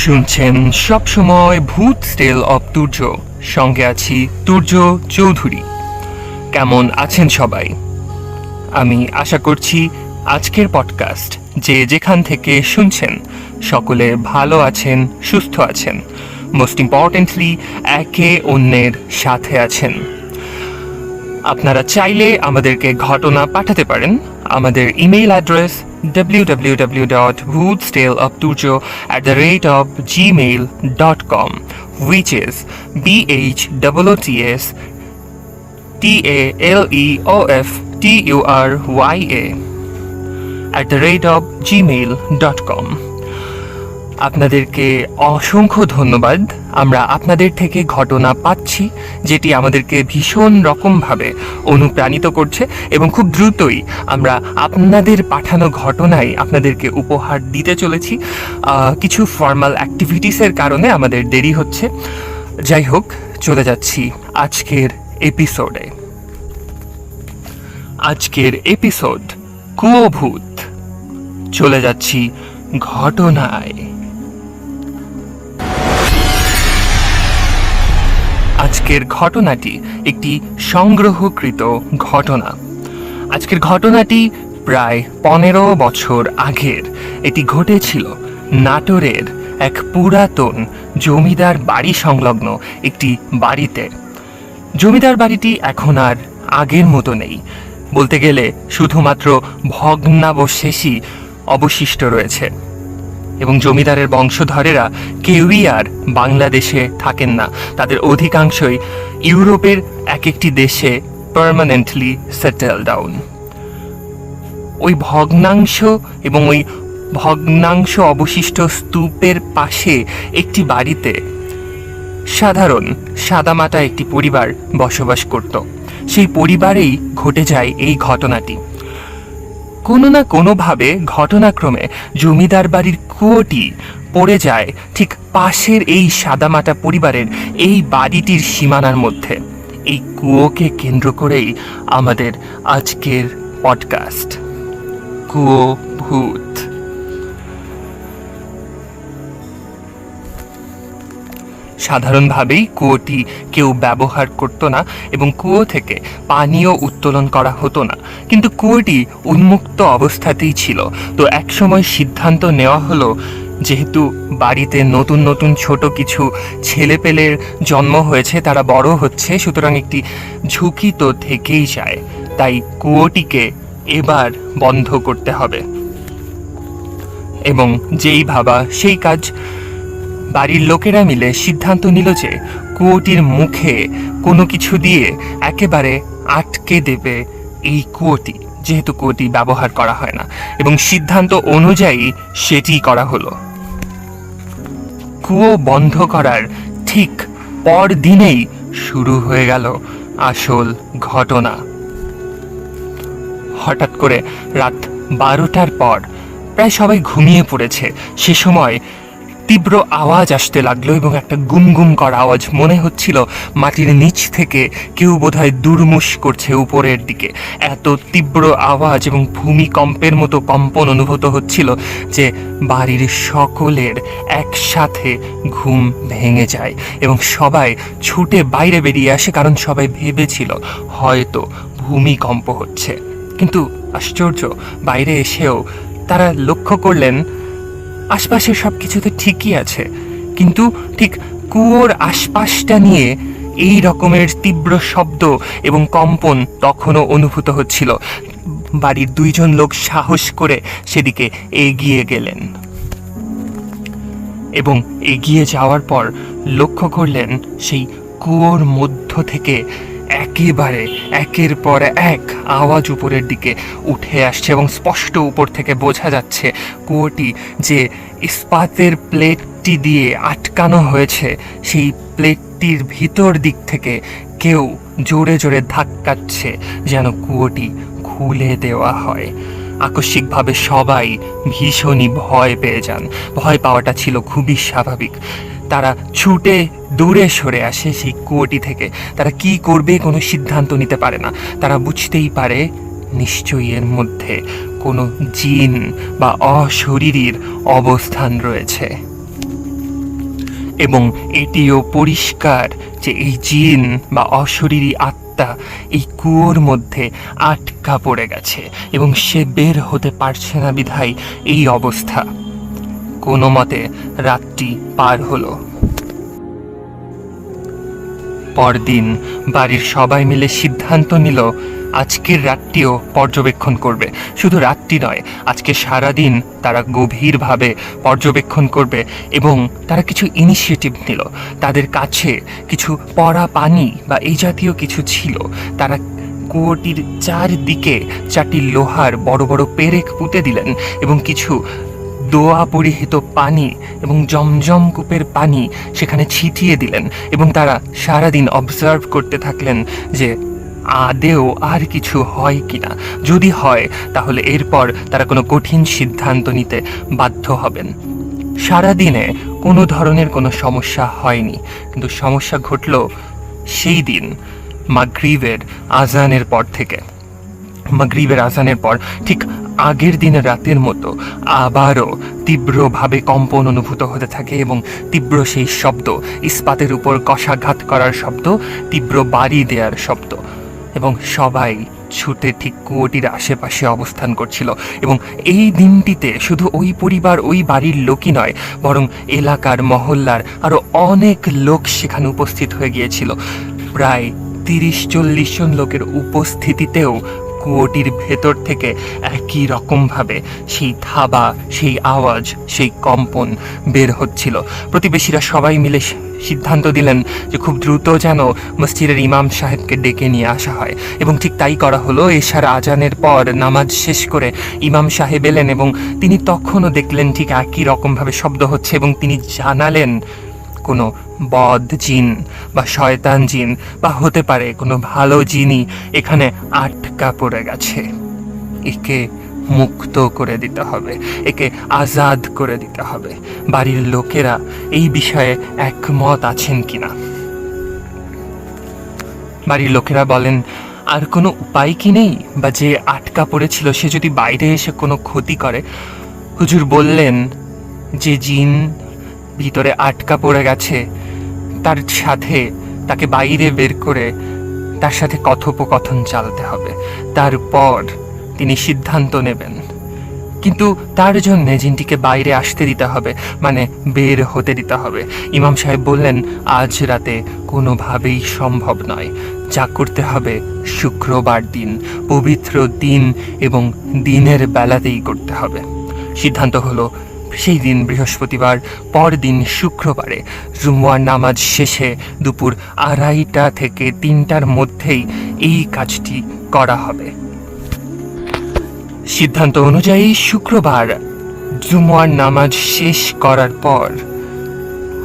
শুনছেন সবসময় ভূত স্টেল অব তুর্য, সঙ্গে আছি তুর্য চৌধুরী। কেমন আছেন সবাই? আমি আশা করছি আজকের পডকাস্ট যে যেখান থেকে শুনছেন সকলে ভালো আছেন, সুস্থ আছেন, মোস্ট ইম্পর্টেন্টলি একে অন্যের সাথে আছেন। আপনারা চাইলে আমাদেরকে ঘটনা পাঠাতে পারেন। আমাদের email address www.bhootstaleofturjo@gmail.com, which is BHOOTSTALEOFTURYA@gmail.com। আপনাদেরকে অসংখ্য ধন্যবাদ। আমরা আপনাদের থেকে ঘটনা পাচ্ছি, যেটি আমাদেরকে ভীষণ রকমভাবে অনুপ্রাণিত করছে এবং খুব দ্রুতই আমরা আপনাদের পাঠানো ঘটনাই আপনাদেরকে উপহার দিতে চলেছি। কিছু ফর্মাল অ্যাক্টিভিটিসের কারণে আমাদের দেরি হচ্ছে। যাই হোক, চলে যাচ্ছি আজকের এপিসোডে। আজকের এপিসোড কুয়োভূত। চলে যাচ্ছি ঘটনায়। আজকের ঘটনাটি একটি সংগ্রহকৃত ঘটনা। আজকের ঘটনাটি প্রায় 15 বছর আগের। এটি ঘটেছিল নাটোরের এক পুরাতন জমিদার বাড়ি সংলগ্ন একটি বাড়িতে। জমিদার বাড়িটি এখন আর আগের মতো নেই, বলতে গেলে শুধুমাত্র ভগ্নাবশেষই অবশিষ্ট রয়েছে এবং জমিদারের বংশধরেরা কেউই আর বাংলাদেশে থাকেন না। তাদের অধিকাংশই ইউরোপের এক একটি দেশে পার্মানেন্টলি সেটেল ডাউন। ওই ভগ্নাংশ এবং ওই ভগ্নাংশ অবশিষ্ট স্তূপের পাশে একটি বাড়িতে সাধারণ সাদামাটা একটি পরিবার বসবাস করত। সেই পরিবারেই ঘটে যায় এই ঘটনাটি। কোনো না কোনোভাবে ঘটনাক্রমে জমিদার বাড়ির কুয়োটি পড়ে যায় ঠিক পাশের এই সাদামাটা পরিবারের এই বাড়িটির সীমানার মধ্যে। এই কুয়োকে কেন্দ্র করেই আমাদের আজকের পডকাস্ট, কুয়ো ভূত। সাধারণভাবেই কুয়োটি কেউ ব্যবহার করত না এবং কুয়ো থেকে পানীয় উত্তোলন করা হতো না, কিন্তু কুয়োটি উন্মুক্ত অবস্থাতেই ছিল। তো একসময় সিদ্ধান্ত নেওয়া হলো, যেহেতু বাড়িতে নতুন নতুন ছোট কিছু ছেলেপেলের জন্ম হয়েছে, তারা বড় হচ্ছে, সুতরাং একটি ঝুঁকি তো থেকেই যায়। তাই কুয়োটিকে এবার বন্ধ করতে হবে। এবং যেই ভাবা সেই কাজ। বাড়ির লোকেরা মিলে সিদ্ধান্ত নিল যে কুয়োটির মুখে কোনো কিছু দিয়ে একেবারে আটকে দেবে এই কুয়োটি, যেহেতু কুয়োটি ব্যবহার করা হয় না। এবং সিদ্ধান্ত অনুযায়ী সেটি করা হলো। কুয়ো বন্ধ করার ঠিক পর দিনেই শুরু হয়ে গেল আসল ঘটনা। হঠাৎ করে রাত 12টার পর প্রায় সবাই ঘুমিয়ে পড়েছে। সে সময় তীব্র আওয়াজ আসতে লাগলো এবং একটা গুমগুম করা আওয়াজ। মনে হচ্ছিল মাটির নিচ থেকে কেউ বোধহয় দুর্মুষ করছে উপরের দিকে। এত তীব্র আওয়াজ এবং ভূমিকম্পের মতো কম্পন অনুভূত হচ্ছিল যে বাড়ির সকলের একসাথে ঘুম ভেঙে যায় এবং সবাই ছুটে বাইরে বেরিয়ে আসে, কারণ সবাই ভেবেছিল হয়তো ভূমিকম্প হচ্ছে। কিন্তু আশ্চর্য, বাইরে এসেও তারা লক্ষ্য করলেন আশপাশে সব কিছুতে ঠিকই আছে, কিন্তু ঠিক কুয়োর আশপাশটা নিয়ে এই রকমের তীব্র শব্দ এবং কম্পন তখনও অনুভূত হচ্ছিল। বাড়ির 2জন লোক সাহস করে সেদিকে এগিয়ে গেলেন এবং এগিয়ে যাওয়ার পর লক্ষ্য করলেন সেই কুয়োর মধ্য থেকে একেবারে একের পর এক আওয়াজ উপরের দিকে উঠে আসছে এবং স্পষ্ট উপর থেকে বোঝা যাচ্ছে কুয়োটি যে ইস্পাতের প্লেটটি দিয়ে আটকানো হয়েছে, সেই প্লেটটির ভিতর দিক থেকে কেউ জোরে জোরে ধাক্কাচ্ছে যেন কুয়োটি খুলে দেওয়া হয়। আকস্মিকভাবে সবাই ভীষণই ভয় পেয়ে যান। ভয় পাওয়াটা ছিল খুবই স্বাভাবিক। তারা ছুটে দূরে সরে আসে সেই কুয়োটি থেকে। তারা কি করবে কোনো সিদ্ধান্ত নিতে পারে না। তারা বুঝতেই পারে নিশ্চয়ই এর মধ্যে কোনো জিন বা অশরীরীর অবস্থান রয়েছে। এবং এটিও পরিষ্কার যে এই জিন বা অশরীরী আত্মা এই কুয়োর মধ্যে আটকা পড়ে গেছে এবং সে বের হতে পারছে না বিধায় এই অবস্থা। কোনো মতে রাতটি পার হলো। পরদিন বাড়ির সবাই মিলে সিদ্ধান্ত নিল আজকের রাতটিও পর্যবেক্ষণ করবে। শুধু রাতটি নয়, আজকে সারাদিন তারা গভীরভাবে পর্যবেক্ষণ করবে এবং তারা কিছু ইনিশিয়েটিভ নিল। তাদের কাছে কিছু পড়া পানি বা এই জাতীয় কিছু ছিল। তারা কুয়োটির চারদিকে 4টি লোহার বড় বড় পেরেক পুঁতে দিলেন এবং কিছু দোয়া পরিহিত পানি এবং জমজম কূপের পানি সেখানে ছিটিয়ে দিলেন এবং তারা সারাদিন অবজার্ভ করতে থাকলেন যে আদেও আর কিছু হয় কিনা। যদি হয় তাহলে এরপর তারা কোনো কঠিন সিদ্ধান্ত নিতে বাধ্য হবেন। সারাদিনে কোনো ধরনের কোনো সমস্যা হয়নি, কিন্তু সমস্যা ঘটল সেই দিন মাগরিবের আজানের পর থেকে। মাগরিবের আজানের পর ঠিক আগের দিনের রাতের মতো আবারও তীব্রভাবে কম্পন অনুভূত হতে থাকে এবং তীব্র সেই শব্দ, ইস্পাতের উপর কষাঘাত করার শব্দ, তীব্র বাড়ি দেওয়ার শব্দ, এবং সবাই ছুটে ঠিক কুয়োটির আশেপাশে অবস্থান করছিল। এবং এই দিনটিতে শুধু ওই পরিবার, ওই বাড়ির লোকই নয়, বরং এলাকার মহল্লার আরও অনেক লোক সেখানে উপস্থিত হয়ে গিয়েছিল। প্রায় 30-40 জন লোকের উপস্থিতিতেও কুয়োটির ভেতর থেকে একই রকমভাবে সেই থাবা, সেই আওয়াজ, সেই কম্পন বের হচ্ছিল। প্রতিবেশীরা সবাই মিলে সিদ্ধান্ত দিলেন যে খুব দ্রুত যেন মসজিদের ইমাম সাহেবকে ডেকে নিয়ে আসা হয় এবং ঠিক তাই করা হলো। এশার আজানের পর নামাজ শেষ করে ইমাম সাহেব এলেন এবং তিনি তখনও দেখলেন ঠিক একই রকমভাবে শব্দ হচ্ছে এবং তিনি জানালেন কোনো বদ জিন বা শয়তান জিন বা হতে পারে কোনো ভালো জিনই এখানে আটকা পড়ে গেছে। একে মুক্ত করে দিতে হবে, একে আজাদ করে দিতে হবে। বাড়ির লোকেরা এই বিষয়ে একমত আছেন কিনা? বাড়ির লোকেরা বলেন, আর কোনো উপায় কি নেই? বা যে আটকা পড়েছিল সে যদি বাইরে এসে কোনো ক্ষতি করে? হুজুর বললেন যে জিন ভিতরে আটকা পড়ে গেছে তার সাথে তাকে বাইরে বের করে তার সাথে কথোপকথন চালাতে হবে, তারপর তিনি সিদ্ধান্ত নেবেন। কিন্তু তার জন্য জিনটিকে বাইরে আসতে দিতে হবে, মানে বের হতে দিতে হবে। ইমাম সাহেব বললেন, আজ রাতে কোনোভাবেই সম্ভব নয়, যা করতে হবে শুক্রবার দিন, পবিত্র দিন এবং দিনের বেলাতেই করতে হবে। সিদ্ধান্ত হলো সেই দিন বৃহস্পতিবার, পরদিন শুক্রবারে জুমুয়ার নামাজ শেষে দুপুর 2:30 থেকে 3টার মধ্যেই এই কাজটি করা হবে। সিদ্ধান্ত অনুযায়ী শুক্রবার জুমুয়ার নামাজ শেষ করার পর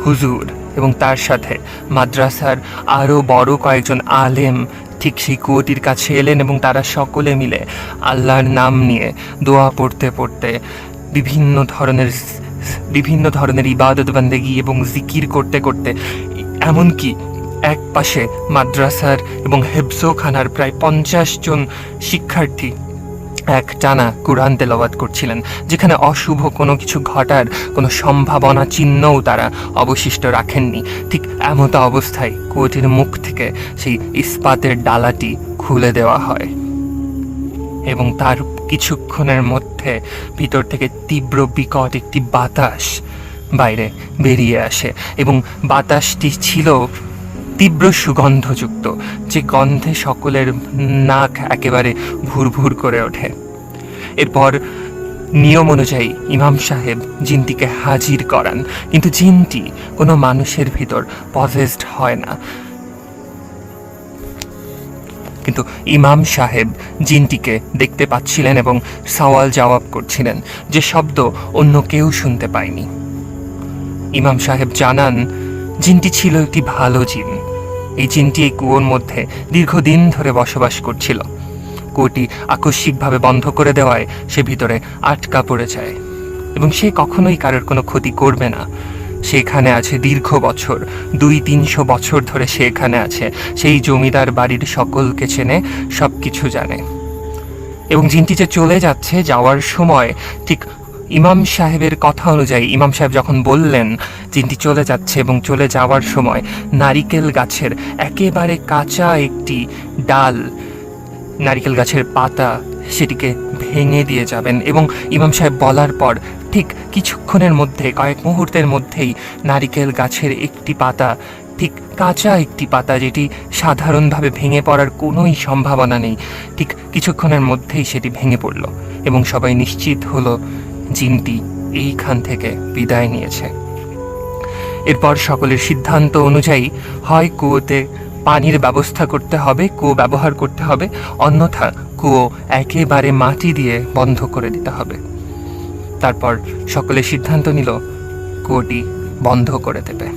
হুজুর এবং তার সাথে মাদ্রাসার আরও বড় কয়েকজন আলেম ঠিক সেই কুয়োটির কাছে এলেন এবং তারা সকলে মিলে আল্লাহর নাম নিয়ে দোয়া পড়তে পড়তে বিভিন্ন ধরনের ইবাদত বান্দেগি এবং জিকির করতে করতে, এমনকি এক পাশে মাদ্রাসার এবং হেফজোখানার প্রায় 50 জন শিক্ষার্থী এক টানা কুরআন তেলাওয়াত করছিলেন, যেখানে অশুভ কোনো কিছু ঘটার কোনো সম্ভাবনা চিহ্নও তারা অবশিষ্ট রাখেননি। ঠিক এমতো অবস্থায় কুয়োটির মুখ থেকে সেই ইস্পাতের ডালাটি খুলে দেওয়া হয় এবং তার কিছুক্ষণের মধ্যে ভিতর থেকে তীব্র বিকট একটি বাতাস বাইরে বেরিয়ে আসে এবং বাতাসটি ছিল তীব্র সুগন্ধযুক্ত, যে গন্ধে সকলের নাক একেবারে ভুরভুর করে ওঠে। এরপর নিয়ম অনুযায়ী ইমাম সাহেব জিনটিকে হাজির করান, কিন্তু জিনটি কোনো মানুষের ভিতর পজেসড হয় না। কিন্তু ইমাম সাহেব জিনটিকে দেখতে পাচ্ছিলেন এবং সওয়াল জবাব করছিলেন, যে শব্দ অন্য কেউ শুনতে পায়নি। ইমাম সাহেব জানান জিনটি ছিল একটি ভালো জিন। এই জিনটি এই কুয়োর মধ্যে দীর্ঘদিন ধরে বসবাস করছিল। কুয়োটি আকস্মিকভাবে বন্ধ করে দেওয়ায় সে ভিতরে আটকা পড়ে যায় এবং সে কখনোই কারোর কোনো ক্ষতি করবে না। সেখানে আছে দীর্ঘ বছর, 200-300 বছর ধরে সে এখানে আছে। সেই জমিদার বাড়ির সকলকে চেনে, সব কিছু জানে। এবং জিনটি যে চলে যাচ্ছে, যাওয়ার সময় ঠিক ইমাম সাহেবের কথা অনুযায়ী ইমাম সাহেব যখন বললেন জিনটি চলে যাচ্ছে এবং চলে যাওয়ার সময় নারিকেল গাছের একেবারে কাঁচা একটি ডাল, নারিকেল গাছের পাতা সেটিকে ভেঙে দিয়ে যাবেন, এবং ইমাম সাহেব বলার পর ঠিক কিছুক্ষণের মধ্যে, কয়েক মুহূর্তের মধ্যেই নারিকেল গাছের একটি পাতা, ঠিক কাঁচা একটি পাতা যেটি সাধারণভাবে ভেঙে পড়ার কোনোই সম্ভাবনা নেই, ঠিক কিছুক্ষণের মধ্যেই সেটি ভেঙে পড়ল এবং সবাই নিশ্চিত হলো জিনটি এইখান থেকে বিদায় নিয়েছে। এরপর সকলের সিদ্ধান্ত অনুযায়ী হয় কুয়োতে পানির ব্যবস্থা করতে হবে, কুয়ো ব্যবহার করতে হবে, অন্যথা কুয়ো একেবারে মাটি দিয়ে বন্ধ করে দিতে হবে। তারপর সকলে সিদ্ধান্ত নিল কুয়োটি বন্ধ করে দেবে।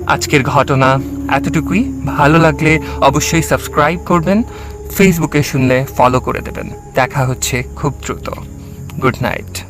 আজকের ঘটনা এতটুকুই। ভালো লাগলে অবশ্যই সাবস্ক্রাইব করবেন, ফেসবুকে শুনলে ফলো করে দেবেন। দেখা হচ্ছে খুব দ্রুত। Good night.